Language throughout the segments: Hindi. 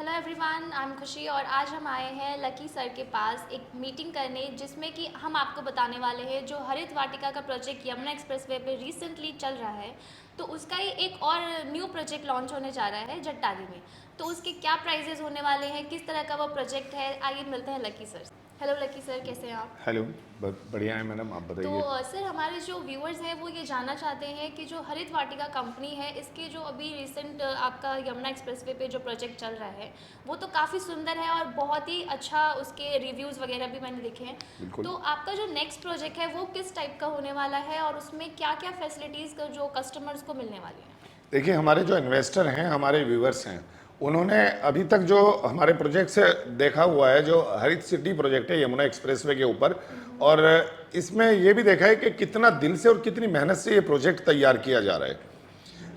हेलो एवरीवन, आई एम खुशी और आज हम आए हैं लकी सर के पास एक मीटिंग करने जिसमें कि हम आपको बताने वाले हैं जो हरित वाटिका का प्रोजेक्ट यमुना एक्सप्रेसवे पे रिसेंटली चल रहा है। तो उसका ही एक और न्यू प्रोजेक्ट लॉन्च होने जा रहा है जट्टागी में। तो उसके क्या प्राइजेज होने वाले हैं, किस तरह का वो प्रोजेक्ट है, आइए मिलते हैं लकी सर से। हेलो लकी सर, कैसे हैं आप? हेलो। बढ़िया है मैडम, आप तो बताइए। सर, हमारे जो व्यूअर्स हैं वो ये जानना चाहते हैं कि जो हरित वाटिका कंपनी है, इसके जो अभी रिसेंट आपका यमुना एक्सप्रेसवे पे जो प्रोजेक्ट चल रहा है वो तो काफ़ी सुंदर है और बहुत ही अच्छा उसके रिव्यूज़ वगैरह भी मैंने देखे हैं। बिल्कुल। तो आपका जो नेक्स्ट प्रोजेक्ट है वो किस टाइप का होने वाला है और उसमें क्या क्या फैसिलिटीज़ का जो कस्टमर्स को मिलने वाली है? देखिए, हमारे जो इन्वेस्टर हैं, हमारे व्यूवर्स हैं, उन्होंने अभी तक जो हमारे प्रोजेक्ट से देखा हुआ है, जो हरित सिटी प्रोजेक्ट है यमुना एक्सप्रेसवे के ऊपर, और इसमें ये भी देखा है कि कितना दिल से और कितनी मेहनत से ये प्रोजेक्ट तैयार किया जा रहा है।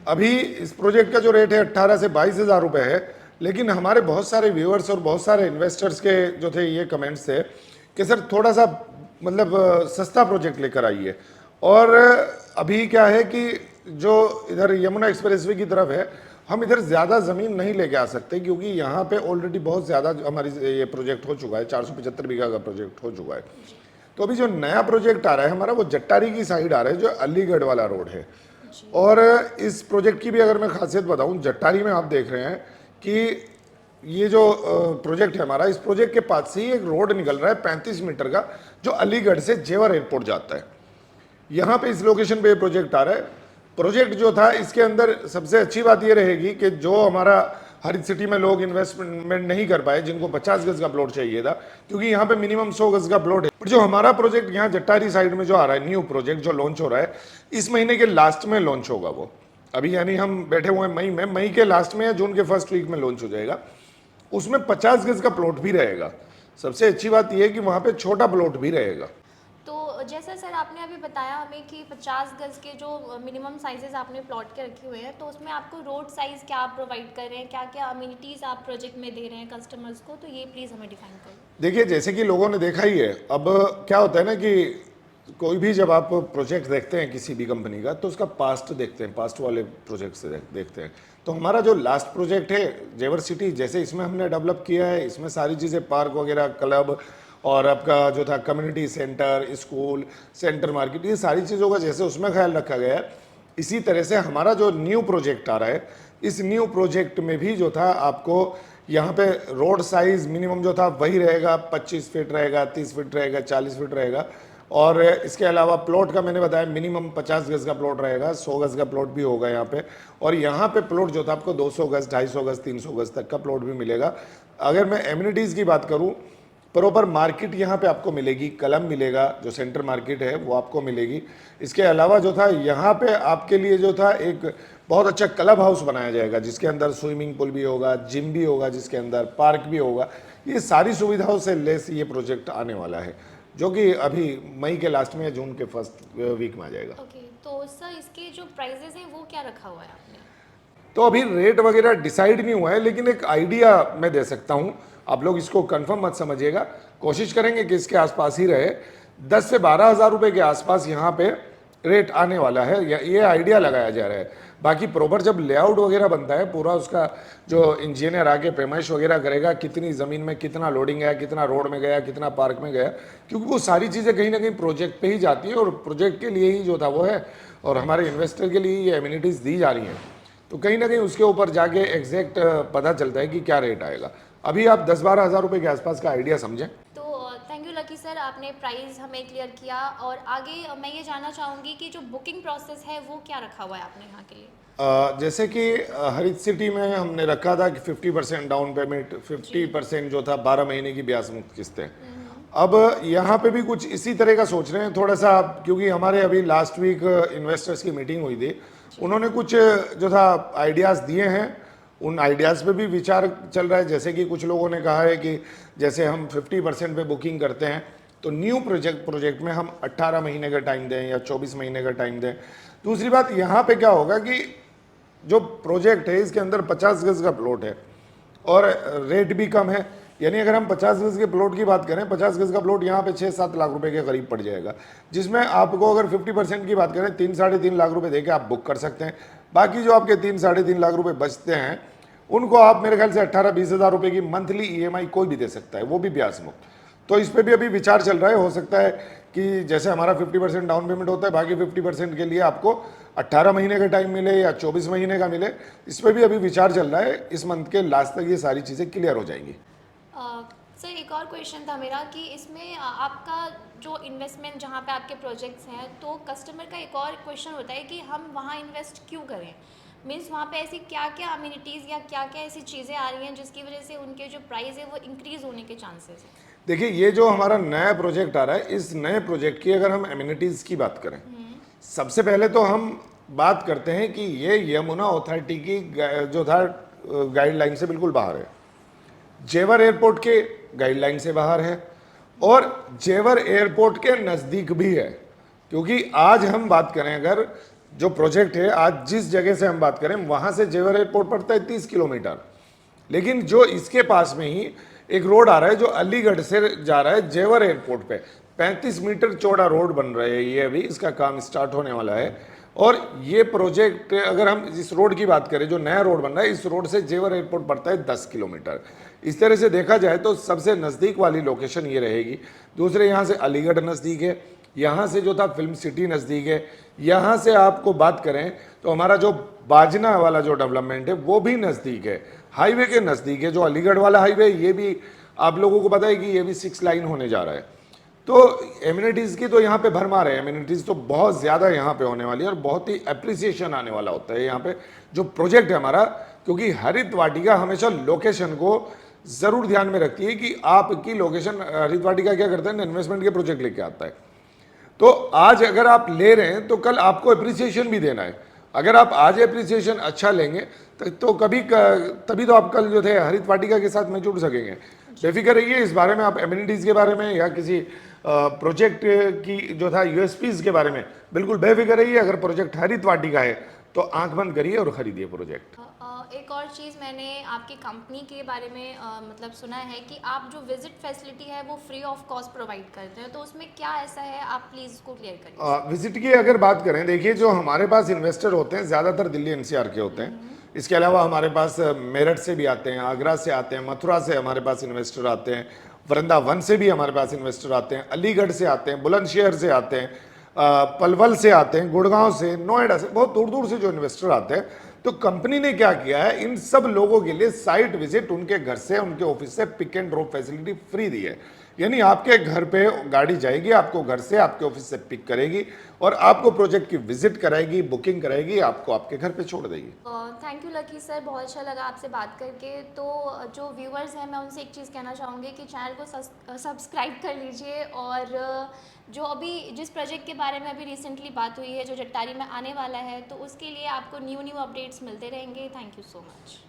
अभी इस प्रोजेक्ट का जो रेट है 18 से 22 हज़ार रुपये है, लेकिन हमारे बहुत सारे व्यूअर्स और बहुत सारे इन्वेस्टर्स के जो थे ये कमेंट्स थे कि सर थोड़ा सा मतलब सस्ता प्रोजेक्ट लेकर आइए। और अभी क्या है कि जो इधर यमुना एक्सप्रेसवे की तरफ है, हम इधर ज़्यादा ज़मीन नहीं लेके आ सकते क्योंकि यहाँ पे ऑलरेडी बहुत ज़्यादा हमारी ये प्रोजेक्ट हो चुका है, 475 बीघा का प्रोजेक्ट हो चुका है। तो अभी जो नया प्रोजेक्ट आ रहा है हमारा, वो जट्टारी की साइड आ रहा है, जो अलीगढ़ वाला रोड है। और इस प्रोजेक्ट की भी अगर मैं खासियत बताऊं, जट्टारी में आप देख रहे हैं कि ये जो प्रोजेक्ट है हमारा, इस प्रोजेक्ट के पास से ही एक रोड निकल रहा है 35 मीटर का, जो अलीगढ़ से जेवर एयरपोर्ट जाता है। यहाँ पे इस लोकेशन पे ये प्रोजेक्ट आ रहा है। प्रोजेक्ट जो था, इसके अंदर सबसे अच्छी बात ये रहेगी कि जो हमारा हरित सिटी में लोग इन्वेस्टमेंट नहीं कर पाए, जिनको 50 गज का प्लॉट चाहिए था, क्योंकि यहाँ पे मिनिमम 100 गज का प्लॉट है। पर जो हमारा प्रोजेक्ट यहाँ जट्टारी साइड में जो आ रहा है, न्यू प्रोजेक्ट जो लॉन्च हो रहा है, इस महीने के लास्ट में लॉन्च होगा वो। अभी यानी हम बैठे हुए हैं मई में, मई के लास्ट में या जून के फर्स्ट वीक में लॉन्च हो जाएगा। उसमें 50 गज का प्लॉट भी रहेगा। सबसे अच्छी बात यह है कि वहाँ पे छोटा प्लॉट भी रहेगा। तो जैसा सर आपने अभी बताया हमें कि 50 गज के जो मिनिमम साइजेस आपने प्लॉट के रखे हुए हैं, तो उसमें आपको रोड साइज़ क्या आप प्रोवाइड कर रहे हैं, क्या क्या अम्यूनिटीज़ आप प्रोजेक्ट में दे रहे हैं कस्टमर्स को, तो ये प्लीज़ हमें डिफाइन करें। देखिए, जैसे कि लोगों ने देखा ही है, अब क्या होता है ना कि कोई भी जब आप प्रोजेक्ट देखते हैं किसी भी कंपनी का, तो उसका पास्ट देखते हैं, पास्ट वाले प्रोजेक्ट से देखते हैं। तो हमारा जो लास्ट प्रोजेक्ट है जेवर सिटी, जैसे इसमें हमने डेवलप किया है, इसमें सारी चीज़ें, पार्क वगैरह, क्लब, और आपका जो था community centre, school, centre market, ये सारी चीज़ों का जैसे उसमें ख्याल रखा गया है, इसी तरह से हमारा जो न्यू प्रोजेक्ट आ रहा है, इस न्यू प्रोजेक्ट में भी जो था आपको यहाँ पे रोड साइज मिनिमम जो था वही रहेगा, 25 फीट रहेगा, 30 फीट रहेगा, 40 फीट रहेगा। और इसके अलावा प्लॉट का मैंने बताया मिनिमम 50 गज का प्लॉट रहेगा, 100 गज का प्लॉट भी होगा यहाँ पे। और यहाँ पे प्लॉट जो था आपको 200 गज, 250 गज, 300 गज तक का प्लॉट भी मिलेगा। अगर मैं एमिनिटीज़ की बात करूँ, प्रॉपर मार्केट यहाँ पे आपको मिलेगी, कलम मिलेगा, जो सेंटर मार्केट है वो आपको मिलेगी। इसके अलावा जो था यहाँ पे आपके लिए जो था एक बहुत अच्छा क्लब हाउस बनाया जाएगा, जिसके अंदर स्विमिंग पूल भी होगा, जिम भी होगा, जिसके अंदर पार्क भी होगा। ये सारी सुविधाओं से लेस ये प्रोजेक्ट आने वाला है, जो कि अभी मई के लास्ट में या जून के फर्स्ट वीक में आ जाएगा। ओके, तो सर इसके जो प्राइजेस हैं वो क्या रखा हुआ है आपने? तो अभी रेट वगैरह डिसाइड नहीं हुआ है, लेकिन एक आइडिया मैं दे सकता हूँ। आप लोग इसको कंफर्म मत समझिएगा, कोशिश करेंगे कि इसके आसपास ही रहे। 10 से 12 हज़ार रुपये के आसपास यहाँ पे रेट आने वाला है, ये आइडिया लगाया जा रहा है। बाकी प्रॉपर जब लेआउट वगैरह बनता है, पूरा उसका जो इंजीनियर आके पेमाइश वगैरह करेगा, कितनी ज़मीन में कितना लोडिंग गया, कितना रोड में गया, कितना पार्क में गया, क्योंकि वो सारी चीज़ें कहीं ना कहीं प्रोजेक्ट पे ही जाती हैं, और प्रोजेक्ट के लिए ही जो था वो है, और हमारे इन्वेस्टर के लिए ये एमिनिटीज़ दी जा रही हैं। तो कहीं ना कहीं उसके ऊपर जाके एग्जैक्ट पता चलता है कि क्या रेट आएगा। अभी आप 10-12 हज़ार रुपये के आसपास का आइडिया समझें। तो थैंक यू लकी सर, आपने प्राइस हमें क्लियर किया। और आगे मैं ये जानना चाहूँगी कि जो बुकिंग प्रोसेस है वो क्या रखा हुआ है आपने यहाँ के लिए? जैसे कि हरित सिटी में हमने रखा था कि 50% डाउन पेमेंट, 50% जो था 12 महीने की ब्याज मुक्त किस्तें। अब यहाँ पे भी कुछ इसी तरह का सोच रहे हैं थोड़ा सा, क्योंकि हमारे अभी लास्ट वीक इन्वेस्टर्स की मीटिंग हुई थी, उन्होंने कुछ जो था आइडियाज़ दिए हैं, उन आइडियाज़ पे भी विचार चल रहा है। जैसे कि कुछ लोगों ने कहा है कि जैसे हम 50% पे बुकिंग करते हैं, तो न्यू प्रोजेक्ट में हम 18 महीने का टाइम दें या 24 महीने का टाइम दें। दूसरी बात, यहाँ पे क्या होगा कि जो प्रोजेक्ट है इसके अंदर 50 गज का प्लॉट है और रेट भी कम है, यानी अगर हम 50 गज के प्लॉट की बात करें, 50 गज का प्लॉट यहाँ पे 6-7 लाख रुपए के करीब पड़ जाएगा, जिसमें आपको अगर 50% की बात करें 3-3.5 लाख रुपए देके आप बुक कर सकते हैं। बाकी जो आपके 3-3.5 लाख रुपए बचते हैं उनको आप मेरे ख्याल से 18-20 हज़ार रुपये की मंथली ईएमआई कोई भी दे सकता है, वो भी ब्याज मुक्त। तो इस पे भी अभी विचार चल रहा है। हो सकता है कि जैसे हमारा 50% डाउन पेमेंट होता है, बाकी 50% के लिए आपको 18 महीने का टाइम मिले या 24 महीने का मिले, इस पे भी अभी विचार चल रहा है। इस मंथ के लास्ट तक ये सारी चीज़ें क्लियर हो जाएंगी। सर एक और क्वेश्चन था मेरा कि इसमें आपका जो इन्वेस्टमेंट जहाँ पे आपके प्रोजेक्ट्स हैं, तो कस्टमर का एक और क्वेश्चन होता है कि हम वहाँ इन्वेस्ट क्यों करें। मीन्स वहाँ पे ऐसी क्या क्या अम्यूनिटीज़ या क्या क्या ऐसी चीज़ें आ रही हैं जिसकी वजह से उनके जो प्राइस है वो इंक्रीज़ होने के चांसेस हैं। देखिए, ये जो हमारा नया प्रोजेक्ट आ रहा है, इस नए प्रोजेक्ट की अगर हम एमिनिटीज़ की बात करें, सबसे पहले तो हम बात करते हैं कि ये यमुना अथॉरिटी की जो था गाइडलाइन से बिल्कुल बाहर है, जेवर एयरपोर्ट के गाइडलाइन से बाहर है और जेवर एयरपोर्ट के नज़दीक भी है। क्योंकि आज हम बात करें, अगर जो प्रोजेक्ट है, आज जिस जगह से हम बात करें, वहाँ से जेवर एयरपोर्ट पड़ता है 30 किलोमीटर, लेकिन जो इसके पास में ही एक रोड आ रहा है जो अलीगढ़ से जा रहा है जेवर एयरपोर्ट पे, 35 मीटर चौड़ा रोड बन रहा है। ये अभी इसका काम स्टार्ट होने वाला है। और ये प्रोजेक्ट, अगर हम इस रोड की बात करें, जो नया रोड बन रहा है, इस रोड से जेवर एयरपोर्ट पड़ता है 10 किलोमीटर। इस तरह से देखा जाए तो सबसे नज़दीक वाली लोकेशन ये रहेगी। दूसरे, यहाँ से अलीगढ़ नज़दीक है, यहाँ से जो था फिल्म सिटी नज़दीक है, यहाँ से आपको बात करें तो हमारा जो बाजना वाला जो डेवलपमेंट है वो भी नज़दीक है, हाईवे के नज़दीक है। जो अलीगढ़ वाला हाईवे, ये भी आप लोगों को पता है कि ये भी 6 लाइन होने जा रहा है। तो एमिनिटीज़ की तो यहाँ पे भरमार है। एमिनिटीज़ तो बहुत ज़्यादा यहाँ पे होने वाली है और बहुत ही अप्रिसिएशन आने वाला होता है यहाँ पे जो प्रोजेक्ट है हमारा। क्योंकि हरित वाटिका हमेशा लोकेशन को ज़रूर ध्यान में रखती है कि आपकी लोकेशन, हरित वाटिका क्या करता है, इन्वेस्टमेंट के प्रोजेक्ट लेके आता है। तो आज अगर आप ले रहे हैं तो कल आपको अप्रिसिएशन भी देना है। अगर आप आज अप्रिसिएशन अच्छा लेंगे तो तभी तो आप कल जो थे हरित वाटिका के साथ में जुड़ सकेंगे। बेफिक्र रहिए इस बारे में। आप एमिनिटीज़ के बारे में या किसी प्रोजेक्ट की जो था यूएसपीज़ के बारे में बिल्कुल बेफिक्र रहिए। अगर प्रोजेक्ट हरित वाटिका है तो आंख बंद करिए और ख़रीदिए प्रोजेक्ट। एक और चीज़ मैंने आपकी कंपनी के बारे में मतलब सुना है कि आप जो विजिट फैसिलिटी है वो फ्री ऑफ कॉस्ट प्रोवाइड करते हैं, तो उसमें क्या ऐसा है, आप प्लीज़ उसको क्लियर करिए। विजिट की अगर बात करें, देखिए जो हमारे पास इन्वेस्टर होते हैं ज़्यादातर दिल्ली एनसीआर के होते हैं। इसके अलावा हमारे पास मेरठ से भी आते हैं, आगरा से आते हैं, मथुरा से हमारे पास इन्वेस्टर आते हैं, वृंदावन से भी हमारे पास इन्वेस्टर आते हैं, अलीगढ़ से आते हैं, बुलंदशहर से आते हैं, पलवल से आते हैं, गुड़गांव से, नोएडा से, बहुत दूर दूर से जो इन्वेस्टर आते हैं। तो कंपनी ने क्या किया है, इन सब लोगों के लिए साइट विजिट उनके घर से, उनके ऑफिस से pick and drop facility free दी है। यानी आपके घर पे गाड़ी जाएगी, आपको घर से आपके ऑफिस से पिक करेगी और आपको प्रोजेक्ट की विजिट कराएगी, बुकिंग कराएगी, आपको आपके घर पे छोड़ देगी। थैंक यू लकी सर, बहुत अच्छा लगा आपसे बात करके। तो जो व्यूअर्स हैं, मैं उनसे एक चीज़ कहना चाहूँगी कि चैनल को सब्सक्राइब कर लीजिए। और जो अभी जिस प्रोजेक्ट के बारे में अभी रिसेंटली बात हुई है, जो जट्टारी में आने वाला है, तो उसके लिए आपको न्यू अपडेट्स मिलते रहेंगे। Thank you so much.